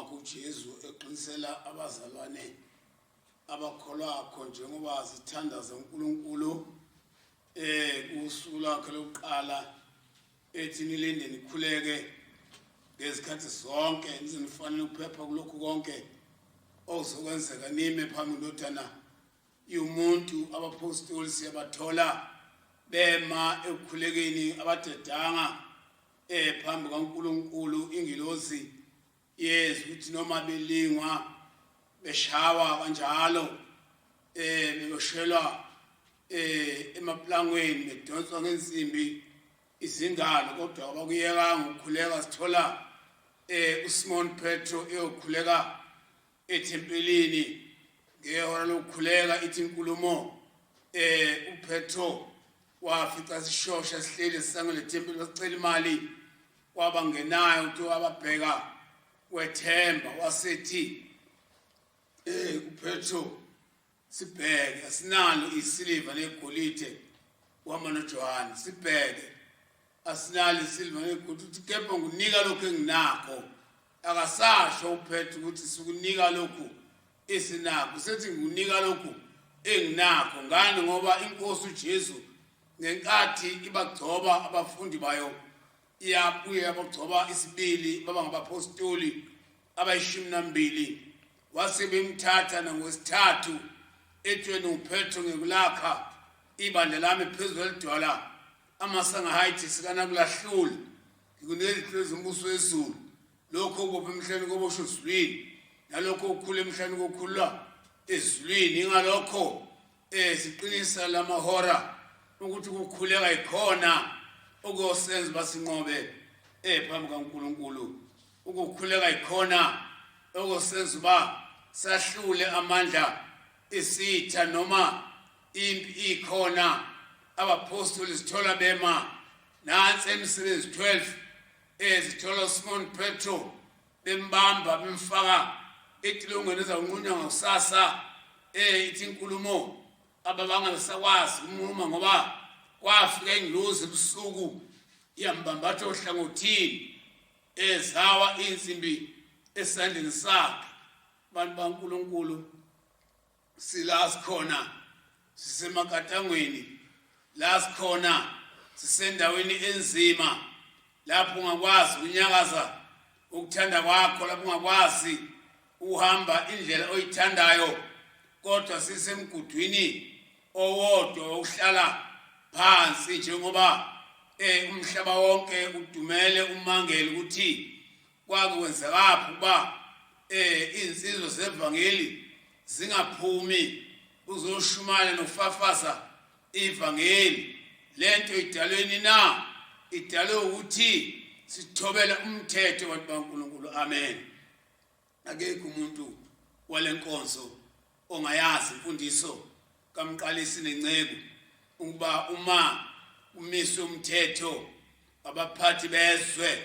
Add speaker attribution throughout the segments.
Speaker 1: ngakho uJesu eqinisela abazalwane abakholwakho njengoba zithandaza uNkulunkulu kusuku lakhe lokuqala ethi nilinde nikhuleke ngezikhathi zonke nizinifanele ukuphepha kulokhu konke okuzokwenzeka nime phambi kweNdodana yomuntu. Abapostoli siyabathola bema ekukhulekeni abadedanga phambi kaNkulunkulu. Ingilosi yezwi ukuthi noma belingwa beshawa kanjalo beyoshelwa emaplangweni bedonswa ngensimbi izingalo, kodwa abakuyekanga ukukhuleka. Sithola uSimon Petro eyokhuleka ethempelini ngehora lokukhuleka ithi inkulumo uPetro wafica isishosha sihleli esangweni lethempeli wasicela imali, wabangenayo uthi wababheka wethemba wasethi uPetro sibheke asinalo isiliva negolide wama noJohane, sibheke asinalo isiliva negolide, uthi kepha ngunika lokhu enginakho. Akasasho uPetro ukuthi sikunika lokhu esinakho, sethi ngunika lokhu enginakho. Ngani? Ngoba inkosi uJesu ngenkathi ibagcoba abafundi bayo iyabuye yabagcoba isibili baba ngabapostoli abayi12, wase bemthatha nangwesithathu ethweni uPetro ngekulakha ibandla lami phezulu elidwala amasanga hayithi sikanakulahlula ngikunikeza umbuso wezulu, lokho kubopha emhlani kobosho ezulwini nalokho okukhula emhlani kokhulwa ezulwini. Ingalokho siqinisa lamahora ukuthi ukukhuleka ikhona okuyosenza basinqobe phambi kaNkulunkulu. Ukukhuleka ikhona okuyosenza uba sahlule amandla esitha noma impi ikhona. Abapostoli sithola bema nansi eMsebenzi 12 sithola uSimon Petro bembamba bemfaka etilongweni ezanqunywa ngosasa ithi inkulumo ababangasakwazi ukunquma ngoba kwafika ingilosi ebusuku yambambatha ohlangothini ezawa insimbi esandleni sakhe. Bantu baNkulunkulu, sila sikhona sisemakatangweni, la sikhona sisendaweni enzima lapho ungakwazi unyakaza ukuthanda kwakho, lapho ungakwazi uhamba indlela oyithandayo, kodwa sisemgudwini owodwa uhlala phansi njengoba umhlaba wonke udumele umangele ukuthi kwakwenzekaphi ukuba insizwa zevangeli zingaphumi uzoshumayela nokufafaza ivangeli. Lento idalweni na idalwe ukuthi sithobela umthetho wabantu baNkulunkulu. Amen. Akekho umuntu walenkonzo ongayazi imfundiso kaMqalisi neNceku ukuba uma umiswe umthetho abaphathi bezwe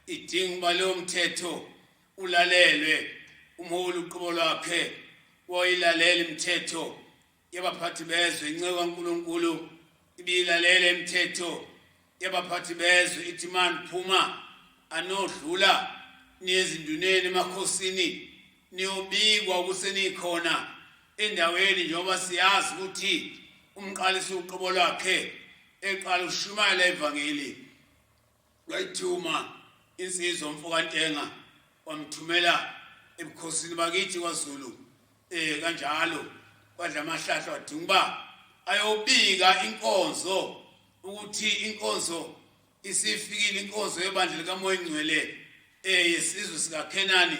Speaker 1: idinga uba leyo mthetho ulalelwe. Umholi uqobo lwakhe wayilalela imithetho yabaphathi bezwe. Inceku kaNkulunkulu ibilalela imithetho yabaphathi bezwe ithi mani phuma anodlula niyezinduneni emakhosini niyobikwa ukusenikhona endaweni, njengoba siyazi ukuthi umqalisi uqobo lwakhe eqala ushumayela ivangeli wayithuma insizwa umfokantenga wamthumela ebukhosini bakithi kwaZulu. Kanjalo kwadla amahlahla wadinga uba ayobika inkonzo ukuthi inkonzo isifikile, inkonzo yebandla likaMoya Ngcwele yesizwe sikaKhenani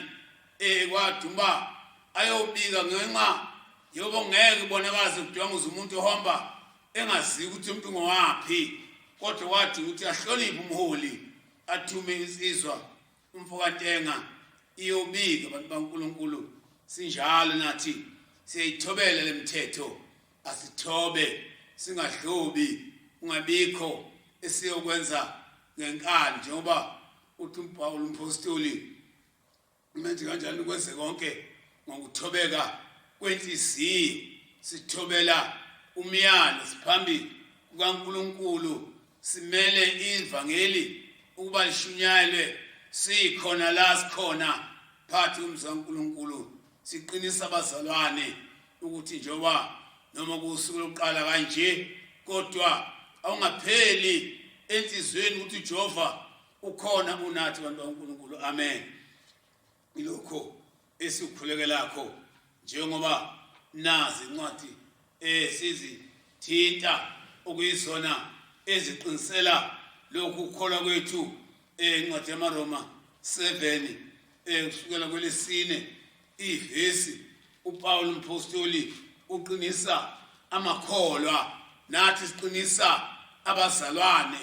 Speaker 1: kwadinga uba ayobika ngenxa yoba ngeke ibonakaze kudwanguza umuntu ohamba engazi ukuthi umuntu ngowaphi, kodwa wathi ukuthi ahloniphe umholi athume insizwa umfokantenga iyobika. Abantu baNkulunkulu, sinjalo nathi siyayithobela lemithetho, asithobe singadlobi, ungabikho esiyokwenza ngenkani njengoba uthi uPawulu umpostoli umenze kanjani ukwenze konke ngokuthobeka kwenhliziyo. Sithobela umyalo siphambi kukaNkulunkulu, simele ivangeli ukuba lishunyayelwe sikhona la sikhona phathi umzankulunkulu siqinisa abazalwane ukuthi njoba noma kusuku lokuqala kanje kodwa awungapheli enhlizweni ukuthi uJehova ukhona unathi abantu baNkulunkulu. Amen. Ilokho esikukhulekela njengoba nazi incwadi sizithinta okuyizona eziqinisela lokhu ukholwa kwethu incwadi yamaRoma 7 kusukela kwelesine ivesi uPaul umpostoli uqinisa amakholwa nathi siqinisa abazalwane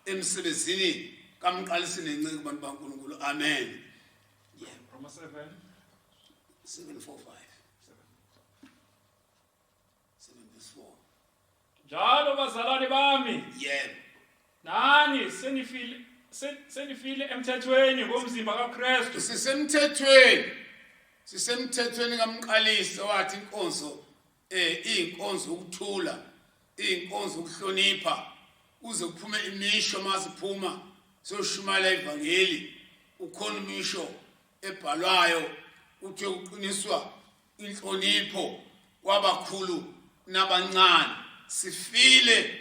Speaker 1: emsebenzini kamqalisi nenceke kubantu baNkulunkulu. Amen.
Speaker 2: Roma 7
Speaker 1: 7:4-5 7:4.
Speaker 2: Njalo bazalwane bami,
Speaker 1: Yebo.
Speaker 2: nani senifile emthethweni ngomzimba kaKristu.
Speaker 1: Sisemthethweni kamqalisi wathi inkonzo iyinkonzo ukuthula, iyinkonzo ukuhlonipha uze kuphume imisho masiphuma soshumayela ivangeli. Ukhona imisho ebhalwayo uthi uqiniswa inhlonipho kwabakhulu nabancane. Sifile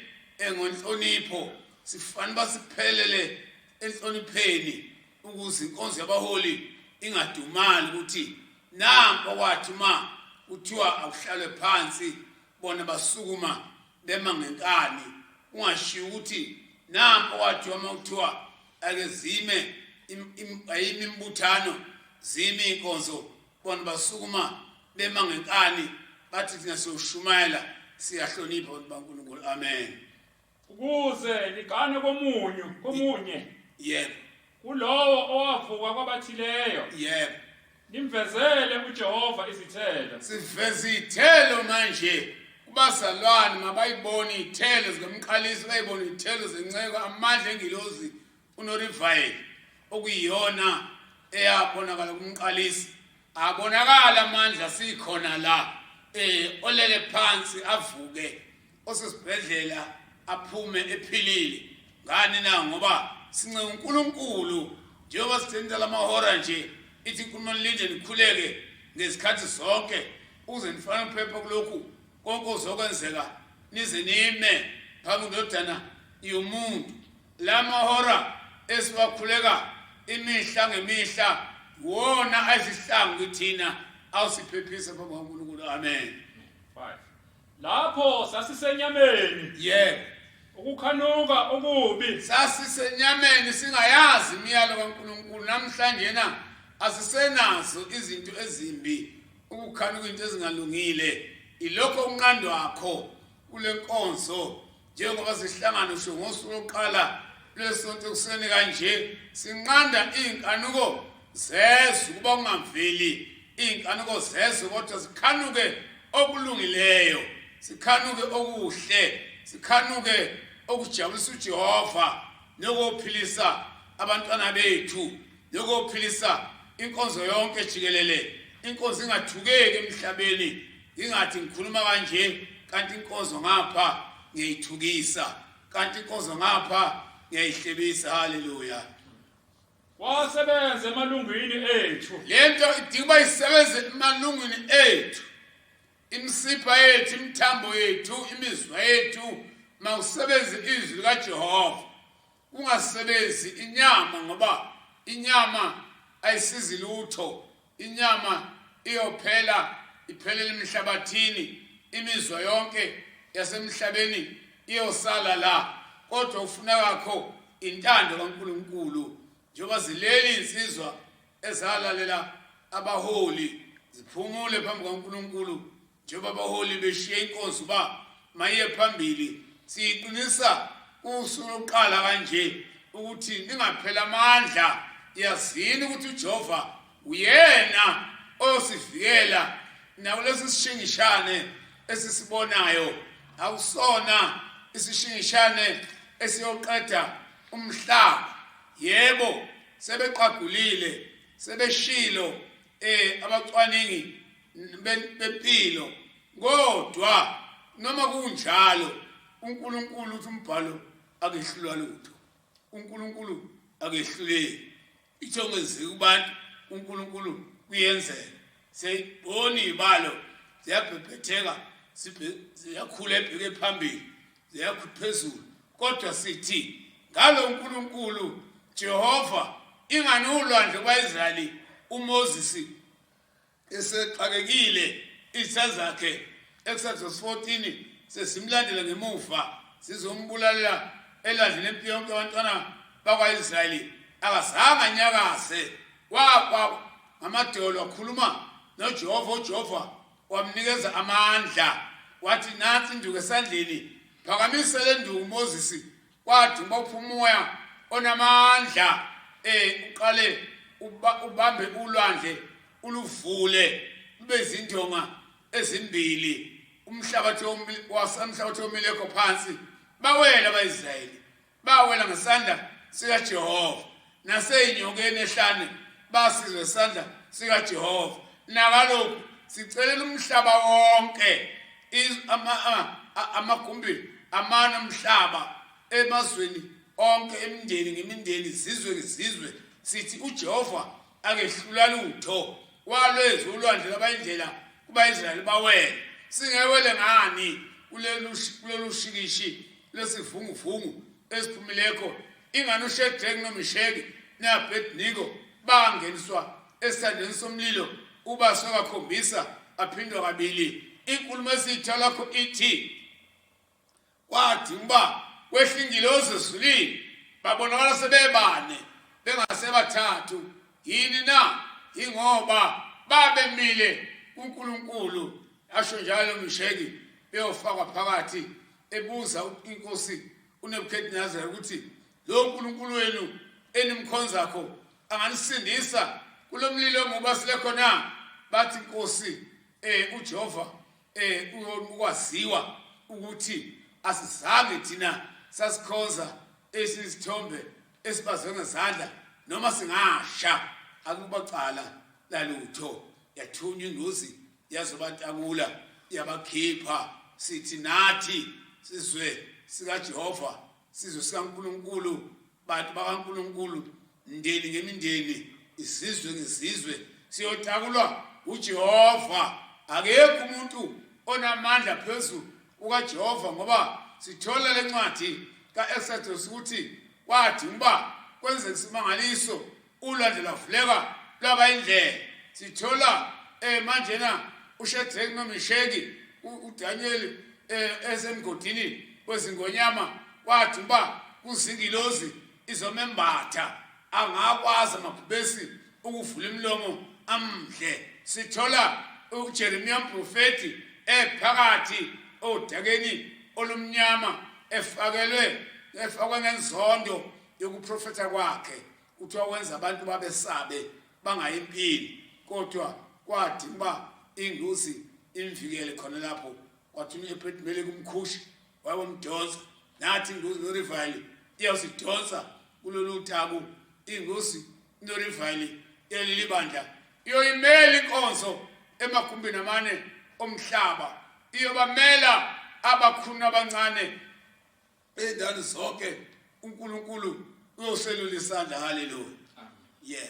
Speaker 1: ngonhlonipho, sifana basiphelele enhlonipheni ukuze inkonzo yabaholi ingadumali ukuthi nampa wathi ma kuthiwa awuhlalwe phansi bona basukuma bema ngenkani. Ungashiya ukuthi nampa wathi uma kuthiwa ake zime imbuthano zime inkonzo bona basukuma bema ngenkani bathi thina siyoshumayela siyahlonipha abantu baNkulunkulu. Amen.
Speaker 2: Ukuze ligane komunye
Speaker 1: Yebo.
Speaker 2: kulowo owavuka kwabathileyo,
Speaker 1: Yebo.
Speaker 2: nimvezele uJehova izithelo.
Speaker 1: Siveza izithelo manje kubazalwane mabayibone izithelo zikamqalisi, bayibone izithelo zenceko amandla engilozi uNorivayi okuyiyona eyabonakala kumqalisi. Abonakala amandla sikhona la olele phansi avuke osesibhedlela aphume ephilile. Ngani na? Ngoba since uNkulunkulu njengoba sithenza lamahora nje ithi inkulumo linde nikhuleke ngezikhathi zonke uze nifane phepha kulokhu konke ozokwenzeka nize nime phambi kwendodana yomuntu. Lamahora esiwakhuleka imihla ngemihla wona azihlangu kuthina awusiphephisa phambi kwaNkulunkulu. Amen.
Speaker 2: 5. Lapho sasisenyameni,
Speaker 1: Yebo.
Speaker 2: ukukhanuka okubi,
Speaker 1: Sasisenyameni singayazi imiyalo kaNkulunkulu. Namhlanje na asisenazo izinto ezimbi, ukukhanuka into ezingalungile. Ilokho unqando wakho kule nkonzo njengoba sihlangana sho ngosuku lokuqala lesonto kuseni kanje sinqanda inkanuko zezu kuba kungamveli inkanuko zezu kodwa sikhanuke okulungileyo, sikhanuke okuhle, sikhanuke okujabulisa uJehova nokuphilisa abantwana bethu nokuphilisa inkonzo yonke jikelele. Inkonzo ingathukeki emhlabeni, ingathi ngikhuluma kanje kanti inkonzo ngapha ngiyithukisa, kanti inkonzo ngapha ngiyayihlebisa. Haleluya.
Speaker 2: wasebenza emalungwini ethu,
Speaker 1: Lento idinga isebenze emalungwini ethu, imsipha yethu, imthambo yethu, imizwa yethu, mawusebenze izwi likaJehova. Ungasebenzi inyama ngoba inyama ayisizi lutho. Inyama iyophela, iphelele emhlabathini, imizwa yonke yasemhlabeni iyosala la. Kodwa ufuna kakho intando kaNkulunkulu njengoba zileli insizwa ezalalela abaholi ziphumule phambi kwaNkulunkulu njengoba abaholi beshiye inkonzo ba maye phambili. Siqinisa usuku lokuqala kanje ukuthi ningaphela amandla. Yazini ukuthi uJehova uyena osivikela nawo lesi sishingishane esisibonayo. Awusona isishingishane esiyoqeda umhlaba. Yebo, sebeqagulile, sebeshilo abacwaningi bempilo, kodwa noma kunjalo uNkulunkulu uthi umbhalo akehlulwa lutho. uNkulunkulu akehluleki. Ithongezeke kubantu uNkulunkulu kuyenzeka seyibona izibalo ziyabhebhetheka ziyakhula ebheke phambili ziyaphezulu kodwa sithi ngalo uNkulunkulu Jehova ingani ulwandle kwaIsrayeli uMoses eseqhakekile izitha zakhe Exodus 14 sesimlandela ngemuva sizombulalela elandleni empilo yonke abantwana bakwaIsrayeli akazange anyakaze waqwa ngamadolo wakhuluma noJehova uJehova wamnikeza amandla wathi nansi induku esandleni phakamisa le nduku uMoses kwathi uphuma umoya onamandla uqale ubambe ulwandle uluvule kube izindonga ezimbili umhlabathi womileko phansi bawela abaIsrayeli bawela ngesandla sika Jehova naseyinyokeni ehlane basizwe isandla sika Jehova nakalokho sicelela umhlaba wonke amagumbi amana umhlaba emazweni onke emindeni ngemindeni izizwe ngezizwe sithi uJehova akehlula lutho walweza ulwandle labayindlela kubaIsrayeli bawele singewele ngani kulelu shikishi lesivunguvungu esiphumileko ingani uShadrach noMeshaki naBabednego bangeniswa esandleni somlilo ubaswe kakhombisa aphindwa kabili inkulumo esithala lakho ithi kwathi uba kwehla ingilosi ezulwini babonakala sebebane bengasebathathu yini na ingoba babemile uNkulunkulu asho njalo uMeshaki beyofakwa phakathi ebuza inkosi uNebukadnezar ukuthi lo uNkulunkulu wenu enimkhonzakho anganisindisa kulomlilo ngoba sile khona bathi inkosi uJehova ukwaziwa ukuthi asizange thina sasikhonza esizithombe esibazwe ngezandla noma singasha akubacala lalutho yathunywa ingozi yazobatakula yabakhipha sithi nathi sizwe sika Jehova sizwe sikaNkulunkulu bantu bakaNkulunkulu ndeni ngemindeni izizwe ngezizwe siyotakulwa uJehova akekho umuntu onamandla phezulu ukaJehova ngoba sithola lencwadi kaExodus ukuthi kwathi uba kwenzeka isimangaliso ulwandle lwavuleka lwabayindlela sithola manjena uShadrach noMeshaki uDaniel esemgodini wezingonyama kwathi uba kuzingilozi izomembatha angakwazi amabhubesi ukuvula imlomo amdle sithola uJeremiya umprofeti ephakathi odakeni olumnyama efakwe ngenzondo yokuprofetha kwakhe kuthiwa wenza abantu babesabe bangayimpini kodwa kwathi uba ingozi imvikele khona lapho kwathi uEbed-Meleki umkhushi wayewomdonsa nathi ingozi noRivali iyawusidonsa kulolu taku ingozi noRivali elilibandla iyoyimela inkonzo emagumbini amane omhlaba iyobamela abakhulu abancane endani zonke uNkulunkulu uyoselula isandla haleluya yeah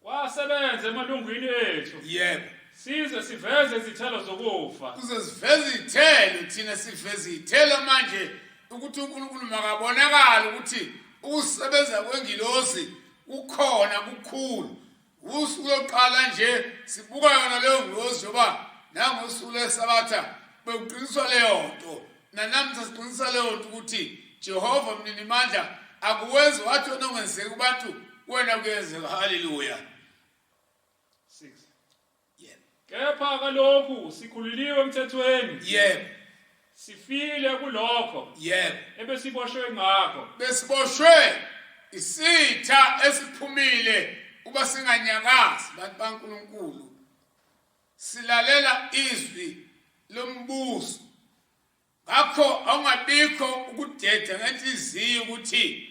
Speaker 2: wasebenza emalungwini ethu
Speaker 1: yebo
Speaker 2: size siveze izithelo zokufa
Speaker 1: kuze siveze izithelo thina siveze izithelo manje ukuthi uNkulunkulu makabonakala ukuthi ukusebenza kwengilosi kukhona kukhulu usuku lokuqala nje sibuka yona leyo ngilosi ngoba nangosuku lesabatha bekuqiniswa leyo nto nanamhla siqinisa leyo nto ukuthi Jehova mnini mandla akuwenzi wathi onongenzeki kubantu wena kuyenzeka haleluya
Speaker 2: 6 kepha kalokhu sikhululiwe emthethweni
Speaker 1: yebo
Speaker 2: sifile kulokho
Speaker 1: yebo
Speaker 2: ebesiboshwe ngakho
Speaker 1: besiboshwe isitha esiphumile kuba singanyakazi bantu baNkulunkulu silalela izwi lombuso ngakho awungabikho ukudeda ngenhliziyo ukuthi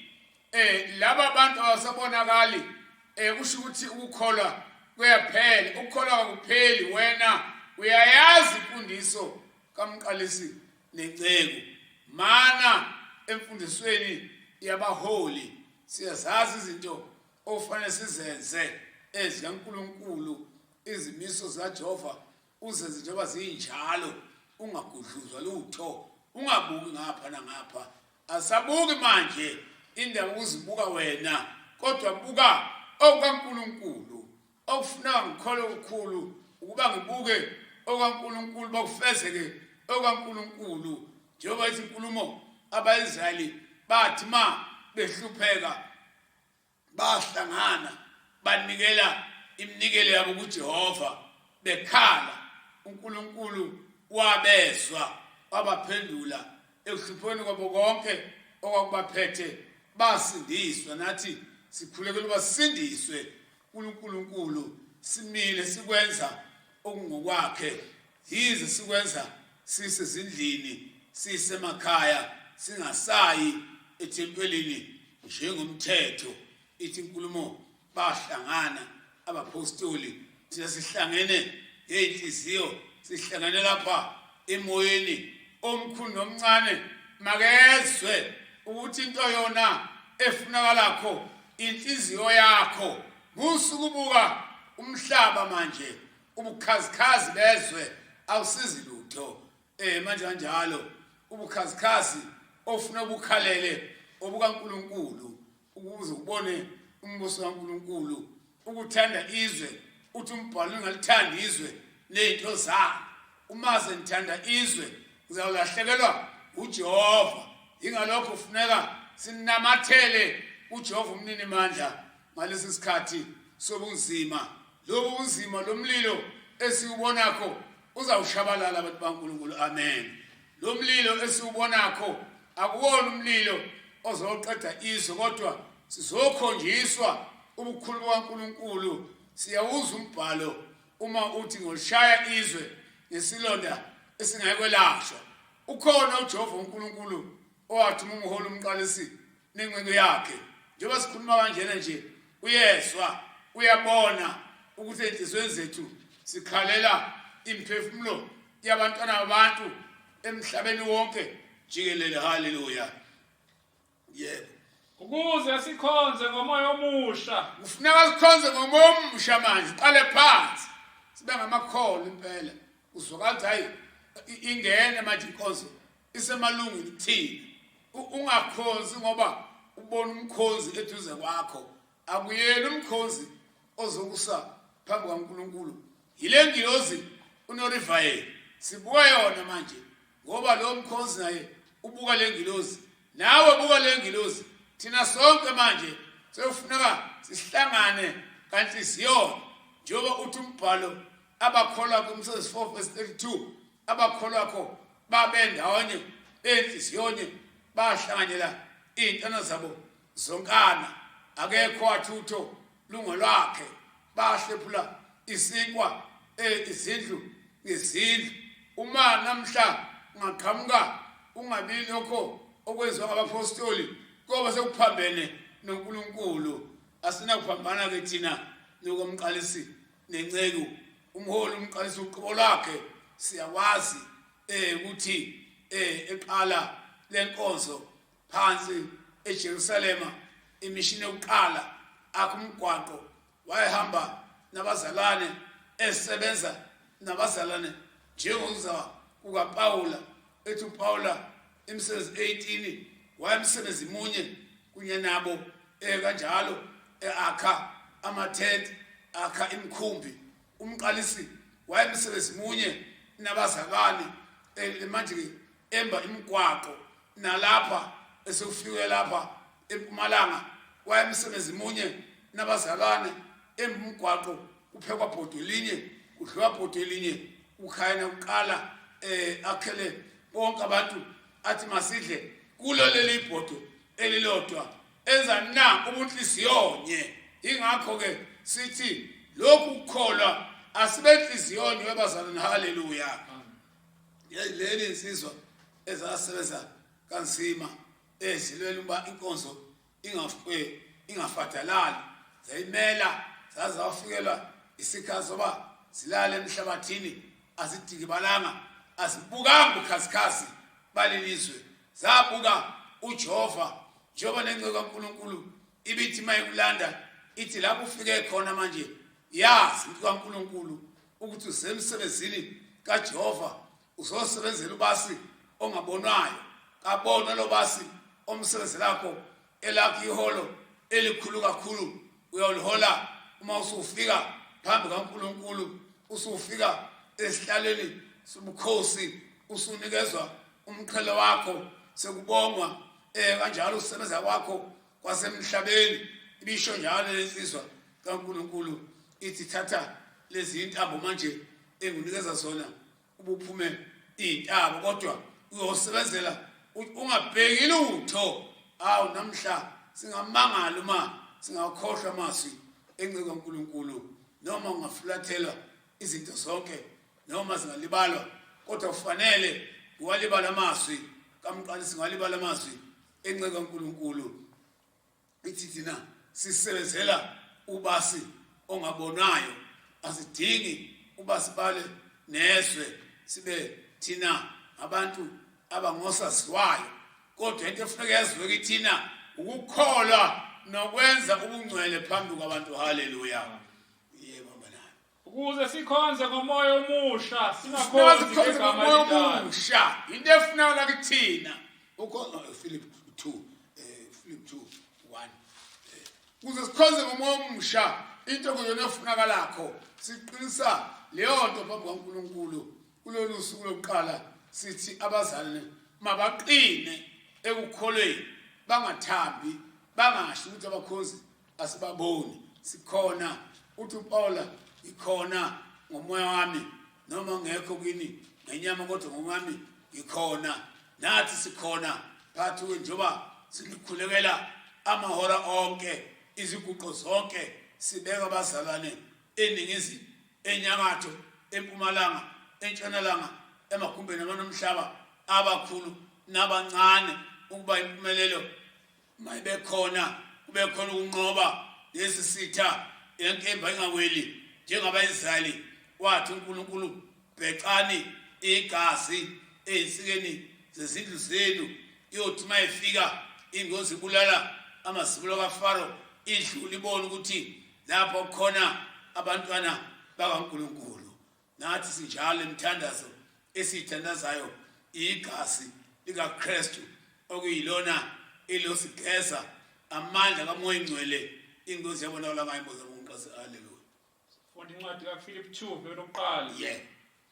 Speaker 1: laba bantu abasabonakali kusho ukuthi ukukholwa kuyaphela ukukholwa akupheli wena uyayazi imfundiso kaMqalisi nenceko mana emfundisweni yabaholi siyazazi izinto ofanele sizenze ezikaNkulunkulu izimiso zikaJehova uzenze njengoba zinjalo ungagudluzwa lutho ungabuki ngapha nangapha asabuki manje indaba ukuzibuka wena kodwa buka okaNkulunkulu okufuna ngikhole ukukhulu ukuba ngibuke okaNkulunkulu bakufezeke okaNkulunkulu njengoba izinkulumo abaIsrayeli bathi ma behlupheka bahlangana banikela iminikelo yabo kuJehova bekhala uNkulunkulu wabezwa wabaphendula ekuhlupheni kwabo konke okwakubaphethe basindiswa nathi sikhulekela uba sisindiswe uNkulunkulu simile sikwenza okungokwakhe yize sikwenza sisezindlini sisemakhaya singasayi ethempelini njengomthetho ithi inkulumo bahlangana abapostoli thina sihlangene ngeenhliziyo sihlangene lapha emoyeni omkhulu nomncane makezwe ukuthi into yona efunakalakho inhliziyo yakho musukubuka umhlaba manje ubukhazikhazi bezwe awusizi lutho manje kanjalo ubukhazikhazi ofuna ubukhalele obukaNkulunkulu ukuze ubone umbuso kaNkulunkulu ukuthanda izwe uthi umbhalo ungalithanda izwe nezinto zalo umaze nithanda izwe ngizawulahlekelwa uJehova ingalokho ufuneka sinamathele uJehova umnini mandla ngalesi sikhathi sobunzima lobu bunzima lomlilo esiubonakho uzawushabalala abantu baNkulunkulu amen lo mlilo esiubonakho akuwona umlilo ozoqeda izwe kodwa sizokhonjiswa ubukhulu kaNkulunkulu siyawuza umbhalo uma uthi ngolishaya izwe ngesilonda esingayikwelashwa ukhona uJehova uNkulunkulu owathi umholi umqalisi nencengo yakhe njengoba sikhuluma kanjena nje uyezwa uyabona ukuthi enhlizweni zethu sikhalela imphefumulo yabantwana babantu emhlabeni wonke jikelele haleluya yebo
Speaker 2: ukuze sikhonze ngomoya omusha
Speaker 1: kufuneka sikhonze ngomoya omusha manje qale phansi sibe ngamakholo impela uzwakala hayi ingene manje inkonzo isemalungini thina ungakhonzi ngoba ubona umkhonzi eduze kwakho akuyena umkhonzi ozokusa phambi kaNkulunkulu yile ngilozi uNorivael sibuka yona manje ngoba lo mkhonzi naye ubuka le ngilozi nawe buka le ngilozi thina sonke manje sokufuneka sihlangane kanti siyona njengoba uthi umbhalo abakholwa kuMsezi 4:32 abakholwa kho babe ndawonye enhliziyonye bahlanganyela izintana zabo zonkana akekho athutho lungo lwakhe bahlephula isinkwa izindlu ngezindlu uma namhla ungaqhamuka ungabili lokho okwenziwa ngabapostoli ngoba sekuphambene noNkulunkulu asinakuphambana ke thina nokomqalisi nenceku umholi umqalisi uqobo lakhe siyawazi ukuthi eqala lenkonzo phansi eJerusalema imishini yokuqala akumgwaqo wayehamba nabazalwane esebenza nabazalwane njengoza kukaPaula ethi uPaula imsebenzi 18 wayemsebenzi munye kunye nabo kanjalo akha amathente akha imkhumbi umqalisi wayemsebenzi munye nabazalwane manje emba imigwaqo nalapha esufike lapha eMpumalanga wayemsebenzi munye nabazalwane emgwaqo uphekwa bhodo linye udliwa bhodo linye ukhayena uqala akhele bonke abantu athi masidle kulo leli bhodo elilodwa enza na ubunhliziyonye ingakho ke sithi lokhu ukukholwa asibenhliziyonye webazalwane haleluya leli insizwa ezasebenza kanzima ezilwela uba inkonzo ingafatalali zayimela zazawafikelwa isikhathi soba zilale emhlabathini azidikibalanga azibukanga ukhazikhazi balelizwe zabuka uJehova njengoba nenceku kaNkulunkulu ibithi mayikulanda ithi lapho ufike khona manje yazi kaNkulunkulu ukuthi usemsebenzini kaJehova uzosebenzela ubasi ongabonwayo kabona lo basi omsebenzi lakho elakho iholo elikhulu kakhulu uyolihola uma usufika phambi kaNkulunkulu usufika esihlalweni sobukhosi usunikezwa umqhele wakho sekubongwa kanjalo usebenza kwakho kwasemhlabeni ibisho njalo lesizwa kaNkulunkulu ithi thatha lezi intambo manje engunikeza zona ubuphume intabo kodwa uyosebenzela ungabheki lutho awu namhla singamangala uma singakhohlwa amazwi enceke kaNkulunkulu noma ungafulathela izinto zonke noma zingalibalwa kodwa kufanele uwalibala amazwi kamqalisi ngalibala amazwi enceke kaNkulunkulu ithi thina sisebenzela ubasi ongabonwayo asidingi ubasi bale nezwe sibe thina abantu abangosasiwayo kodwa into efuneka yazwe kithina ukukholwa nokwenza ubungcwele phambi kwabantu haleluya yebo bana
Speaker 2: ukuze sikhonze ngomoya omusha singakhonzi ngegama elidala
Speaker 1: into efuneka kithina Philip 2 1 ukuze sikhonze ngomoya omusha into kuyona efunakalakho siqinisa leyo nto phambi kaNkulunkulu kulolu suku lokuqala sithi abazali mabaqine ekukholweni bangathambi bangasho ukuthi abakhonzi asibaboni sikhona uthi uPaula ikhona ngomoya wami noma ngekho kini ngenyama kodwa ngomami ikhona nathi sikhona phathi njengoba silikhulekela amahora onke iziguqo zonke sibeka abazalwane eningizimu enyakatho empumalanga entshonalanga emagumbeni amanomhlaba abakhulu nabancane ukuba impumelelo mayibe khona kube khona ukunqoba lesi sitha enkemba ingaweli njengabayizali wathi uNkulunkulu bhecani igazi ezinsikeni zezindlu zenu yothi mayifika ingozi bulala amasibulo kaFaro idlule ibona ukuthi lapho khona abantwana bakaNkulunkulu nathi sinjalo emthandazo esithandazayo igazi likaKristu okuyilona elosigeza amandla kaMoya Ngcwele ingozi yabonakala ngayimboza ngoNkasi haleluya
Speaker 2: funda incwadi kaPhilip 2 lokuqala
Speaker 1: yeah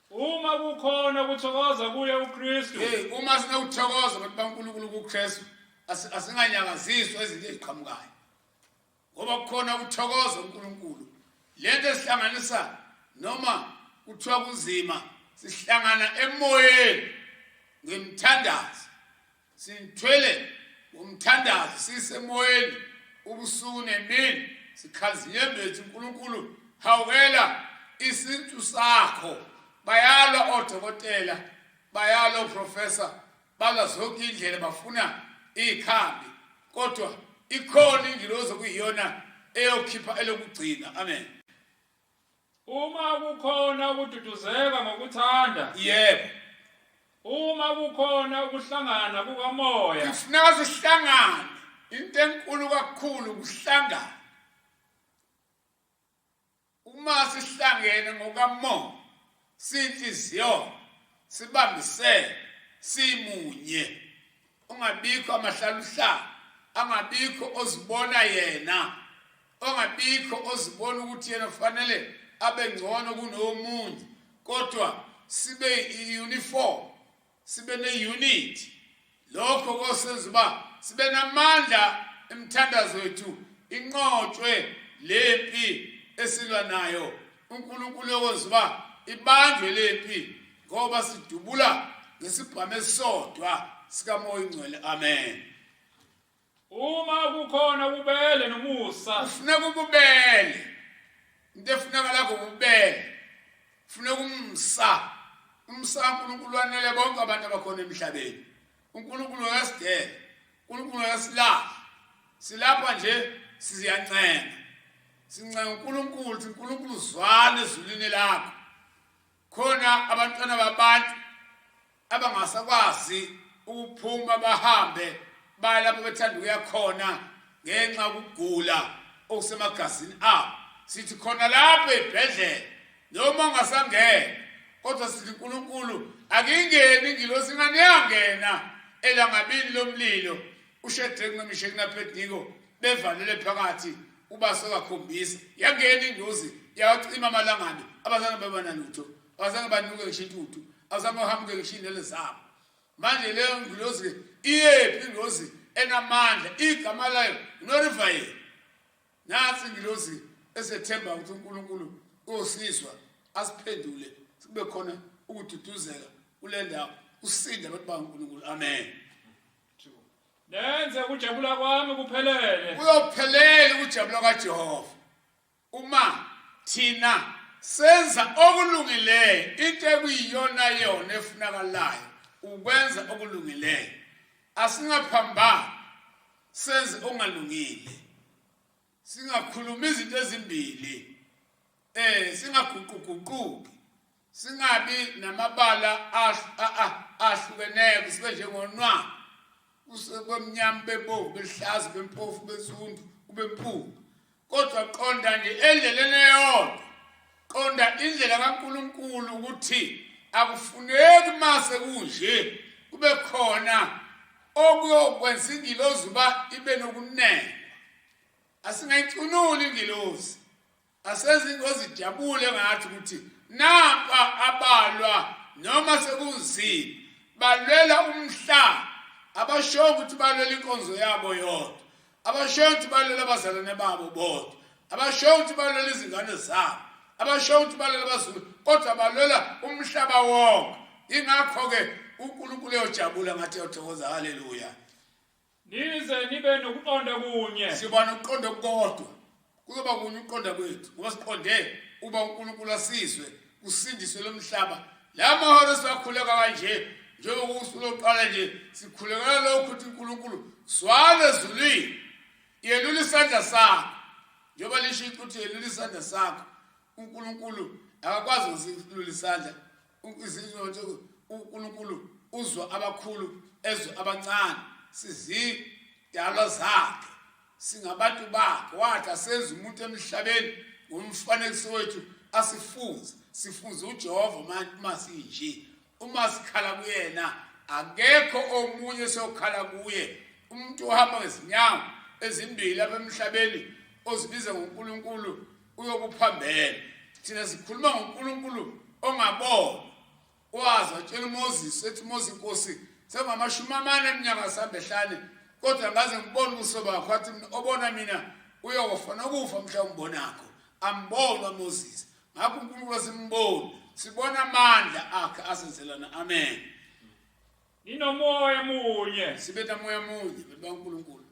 Speaker 2: uma kukhona ukuthokoza kuye uKristu
Speaker 1: uma sinokuthokoza abantu baNkulunkulu kuKristu asinganyakaziswa izinto eziqhamukayo ngoba kukhona ukuthokoza uNkulunkulu lento esihlanganisa noma kuthiwa kuzima sihlangana emoyeni ngemthandazo sinthwele umthandazo sisemoyeni ubusuku nemini sikhazinyembethu uNkulunkulu hawukela isintu sakho bayalwa odokotela bayalwa oprofessor bala zonke indlela bafuna ikhambi kodwa ikhona ingilozi okuyiyona eyokhipha elokugcina amen
Speaker 2: uma kukhona ukududuzeka ngokuthanda
Speaker 1: yebo
Speaker 2: uma kukhona ukuhlangana kukamoya
Speaker 1: kufuneka sihlangane into enkulu kakhulu kuhlangana uma sihlangene ngokamoya sinhliziyo sibambisene simunye ungabikho amahlaluhla angabikho ozibona yena ongabikho ozibona ukuthi yena kufanele abe ngcono kunomunye kodwa sibe uniform sibe neunity lokho kosenza uba sibe namandla emthandazo wethu inqotshwe lempi esilwa nayo uNkulunkulu yokwenza uba ibanjwe lempi ngoba sidubula ngesibhamu esisodwa sikaMoya Ngcwele amen
Speaker 2: uma kukhona ububele nomusa
Speaker 1: kufuneka ububele into efuneka lakho ububele kufuneka umsa kaNkulunkulu wanele bonke abantu abakhona emhlabeni uNkulunkulu uyasidela uNkulunkulu uyasilapha silapha nje siziyancenga sincenga uNkulunkulu ukuthi uNkulunkulu uzwane ezulwini lakho khona abantwana babantu abangasakwazi ukuphuma bahambe baya lapho bethanda ukuya khona ngenxa ukugula okusemagazini abo sithi khona lapho ebhedlela noma ungasangena kodwa sithi uNkulunkulu akingeni ingilosi ingane yangena elangabini lomlilo uShadrach noMeshach noAbednego bevalele phakathi ubasokakhombisa yangena ingozi yawacima amalangana abazange bebona lutho abazange banuke ngisho intuthu abazange bahamuke ngisho inele zabo manje leyo ngilozi iyephi ingozi enamandla igama layo uNorifayeli nasi ingilozi esethemba ukuthi uNkulunkulu uyosizwa asiphendule kube khona ukududuzeka kule ndawo usinde abantu baNkulunkulu amen
Speaker 2: Lenze ukujabula kwami kuphelele.
Speaker 1: Uyophelele ukujabula kaJehova. Uma thina senza okulungileyo into ekuyiyona yona efunakalayo ukwenza okulungileyo. Asingaphambana senze ongalungile. Singakhuluma izinto ezimbili. Singaguquguquki. Singabi namabala ahlukeneyo sibe njengonwa. Usekwemnyama bebovu behlaza bempofu besundu ubempunga kodwa qonda nje endleleni eyodwa qonda indlela kaNkulunkulu ukuthi akufuneki mase kunje kube khona okuyokwenza ingilozi uba ibe nokunene asingayicunuli ingilozi asenze ingozi jabule ngathi ukuthi nampa abalwa noma sekunzima balwela umhlaba abasho ukuthi balwela inkonzo yabo yodwa abasho ukuthi balwela abazalwane babo bodwa abasho ukuthi balwela izingane zabo abasho ukuthi balwela abazulu kodwa balwela umhlaba wonke ingakho ke uNkulunkulu uyojabula ngathi uyathokoza haleluya
Speaker 2: nize nibe nokuqonda kunye
Speaker 1: siba nokuqonda kodwa kuzoba kunye ukuqonda kwethu ngoba siqonde uba uNkulunkulu asizwe kusindiswe lomhlaba la mahoro siyakhuleka kanje njengoba usuku lokuqala nje sikhulekela lokho ukuthi uNkulunkulu swale ezulwini yelula isandla sakho njengoba lisho ukuthi yelula isandla sakho uNkulunkulu akakwazi ukusilula isandla izizwe nje uNkulunkulu uzwa abakhulu ezwe abancane sizidalwa zakhe singabantu bakhe wathi asenze umuntu emhlabeni ngomfanekiso wethu sifunze uJehova masinje uma sikhala kuyena akekho omunye sokhala kuye umuntu ohamba ngezinyawo ezimbili lapha emhlabeni ozibiza ngoNkulunkulu uyokuphambela thina sikhuluma ngoNkulunkulu ongabona wazi watshela uMoses ethi Moses Nkosi sengamashumi 4 eminyaka sambe 5 kodwa ngaze ngibone ubusoba bakho wathi obona mina uyofa nokufa mhla umbonakho ambona Moses ngakho uNkulunkulu asimboni sibona amandla akhe asenzelana amen
Speaker 2: ninomoya munye
Speaker 1: sibetha moya munye baNkulunkulu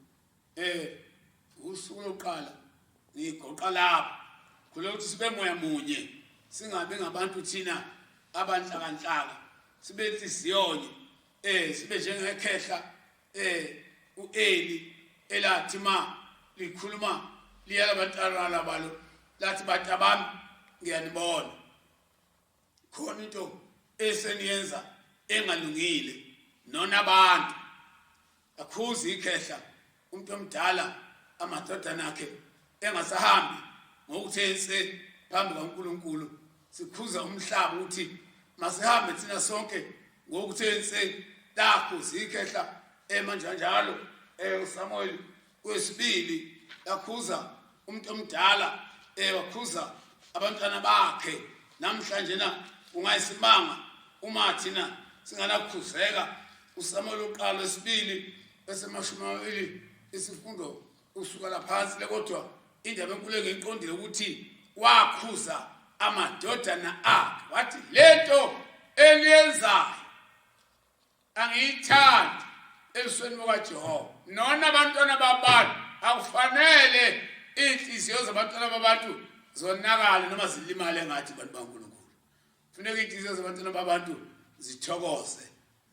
Speaker 1: usuku lokuqala ngigoqa lapho kulo ukuthi sibe moya munye singabe ngabantu thina abanhlakanhlaka sibe inhliziyonye sibe njengekhehla uEli elathi ma likhuluma liyala abantwana balo lathi batabami ngiyanibona khona into eseniyenza engalungile nona abantu akhuzi ikhehla umuntu omdala amadodana akhe engasahambi ngokuthense phambi kaNkulunkulu sikhuza umhlaba ukuthi masihambe thina sonke ngokuthense lakho zikhehla manje njalo uSamuel wesibili yakhuza umuntu omdala wakhuza abantwana bakhe namhlanje na ungayisimanga uma thina singanakhuzeka uSamuel uqala wesibili esemashumi 20 isifundo usuka laphansi kodwa indaba enkulu engiqondile ukuthi wakhuza amadodana akhe wathi lento eliyenzayo angiyithandi ebusweni bukaJehova nona abantwana babantu akufanele inhliziyo zabantwana babantu zonakala noma zilimale ngathi abantu baNkulunkulu kufanele inhliziyo zabantwana babantu zithokoze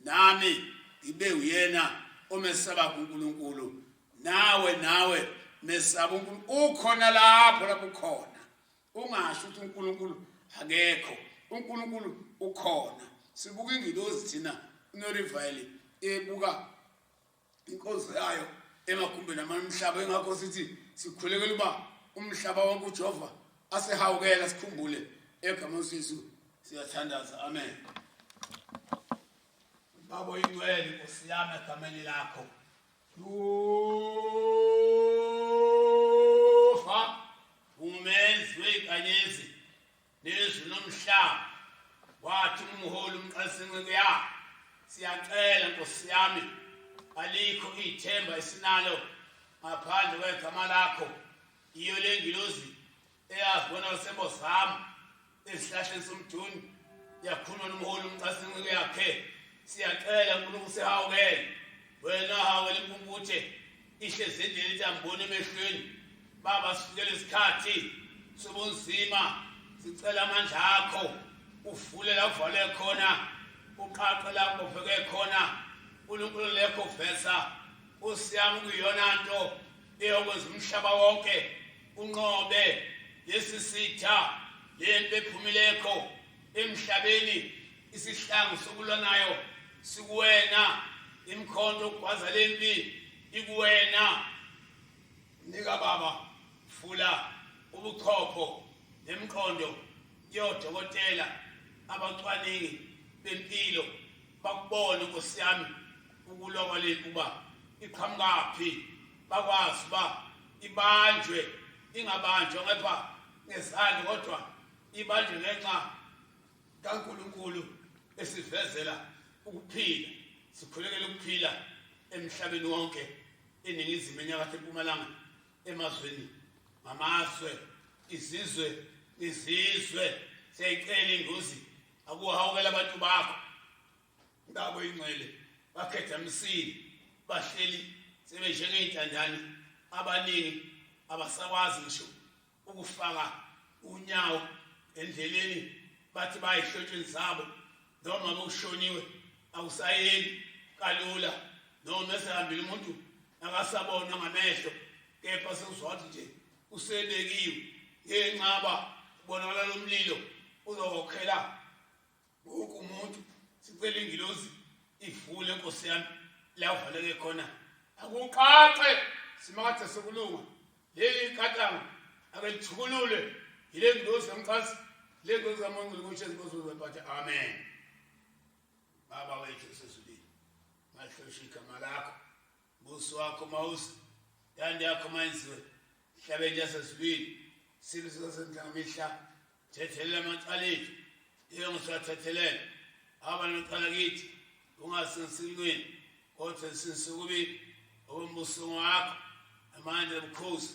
Speaker 1: nami ngibe uyena omesaba uNkulunkulu nawe mesaba uNkulunkulu ukhona lapho ukhona ungasho ukuthi uNkulunkulu akekho uNkulunkulu ukhona sibuka ingilozi thina uNorifayeli ebuka inkonzo yayo emakhumbeni amamhlaba engakho sithi sikhulekela uba umhlaba wonke uJehova asehawukela sikhumbule egama uSisu siyathandaza amen. Babo ingcwele Nkosi yami egameni lakho Yehova umenzi wenkanyezi nezwi nomhlaba wathi umholi umqasinqeke yakho siyacela Nkosi yami alikho ithemba esinalo ngaphandle kwegama lakho iyo lengilozi eyazibona usebo sami esihlahleni somduni yakhuluma nomholi umqasinqeke yakhe siyacela uNkulunkulu sihawukele wena hawele impumputhe ihlezi endleleni yambona emehlweni baba sifikele isikhathi sobunzima sicela amandla akho uvule la uvale khona uqaqe la ubheke khona uNkulunkulu lekho vesa usiyami kuyona nto eyokwenza umhlaba wonke unqobe lesisitha lento ephumileko emhlabeni isihlangu sokulwa nayo sikuwena imkhonto ukwaza lempi ikuwena nika baba vula ubuchopho nemqondo yodokotela abacwaningi bempilo bakubone Nkosi yami ukulwa kwaleli kuba iqhamukapi bakwazi ba ibanjwe ingabanjwa ngapha ngesandla kodwa ibanjwe ngenxa kaNkulunkulu esivezela ukuphila sikhulekela ukuphila emhlabeni wonke eningizimu enyakatho empumalanga emazweni ngamaswe izizwe siyayicela ingozi akuhawukela abantu bakho ngabo ingcwele bakhetha msili bahleli sebejengeyintandane abaningi abasakwazi ngisho ukufaka unyawo endleleni bathi bayihlotsheni zabo noma bokushoniwe awusayeli kalula noma esehambile umuntu akasabona ngamehlo kepha sewuzwathi nje usebekiwe ngenqaba ubonakala lomlilo uzokhela wonke umuntu sicela ingilozi ivule Nkosi yami la uvaleke khona akuqaqe simakade sokulunga leli katanga akelithukulule ile ngilozi yomqasi lengozi kaMongcwele kutshe inkosi wephathe amen. Baba wethu sesulile mahloshi igama lakho buso wakho mawusi yandi yakho manziwe hlabeni yasesibili sibizo senhlangamihla thethelela amacala ethu ngisathethelele abanicala kithi ungasinsilweni kodwa sinsukubili obumbuso wakho amandla obukhosi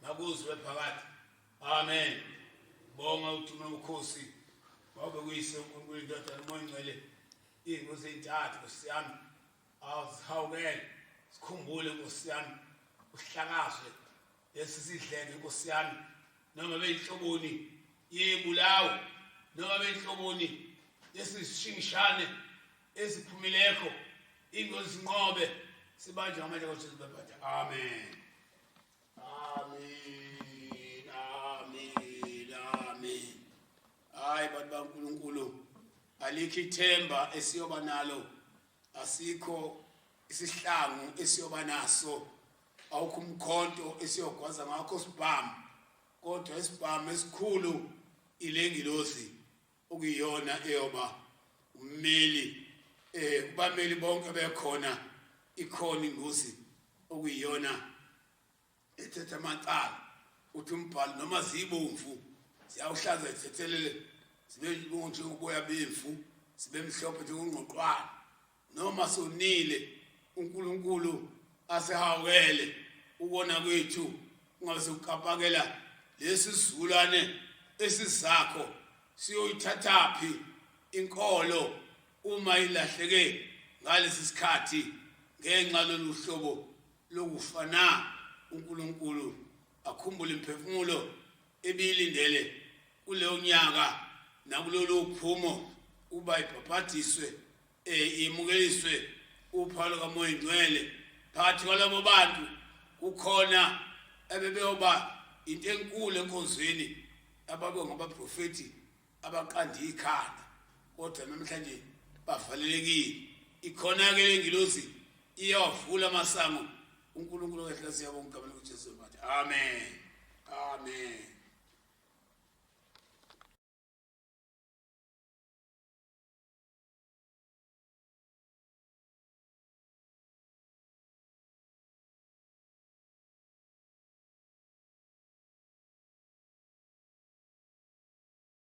Speaker 1: makuzwe phakathi amen. Bonga uthuma ubukhosi babe kuyise uNkulunkulu indodana uMoya Ngcwele ingozi entathu Nkosi yami awuzihawukele sikhumbule Nkosi yami uhlakazwe lesi sidleke Nkosi yami noma beyinhloboni yebulawo noma beyinhloboni lesishingishane esiphumileko ingozi nqobe sibanje ngamandla kaJesu baphathe amen. Hayi bantu baNkulunkulu alikho ithemba esiyoba nalo asikho isihlangu esiyoba naso awukho umkhonto esiyogwaza ngakho sibhamu kodwa isibhamu esikhulu ilengilozi okuyiyona eyoba ummeli kubameli bonke bekhona ikhona ingozi okuyiyona ethetha amacala uthi umbhalo noma zibomvu siyawuhlaza ethethelele sibe njengoboya bemvu sibe mhlophe njengongqoqwana noma sonile uNkulunkulu asehawukele ubona kwethu ungaze ukapakela lesi sizulwane esizakho siyoyithathaphi inkolo uma ilahleke ngalesi sikhathi ngenxa loluhlobo lokufana uNkulunkulu akhumbule imphefumulo ebilindele kuleyo nyaka nakulolu phumo uba ibhabhadiswe imukeliswe uphalo kaMoya Ngcwele phakathi kwalabo bantu kukhona ebebeyoba into enkulu enkonzweni ababe ngabaprofeti abaqanda ikhanda kodwa namhlanje bavalelekile ikhona ke lengilosi iyawavula amasango uNkulunkulu kahle siyabonga ngegama likaJesu amen. Amen.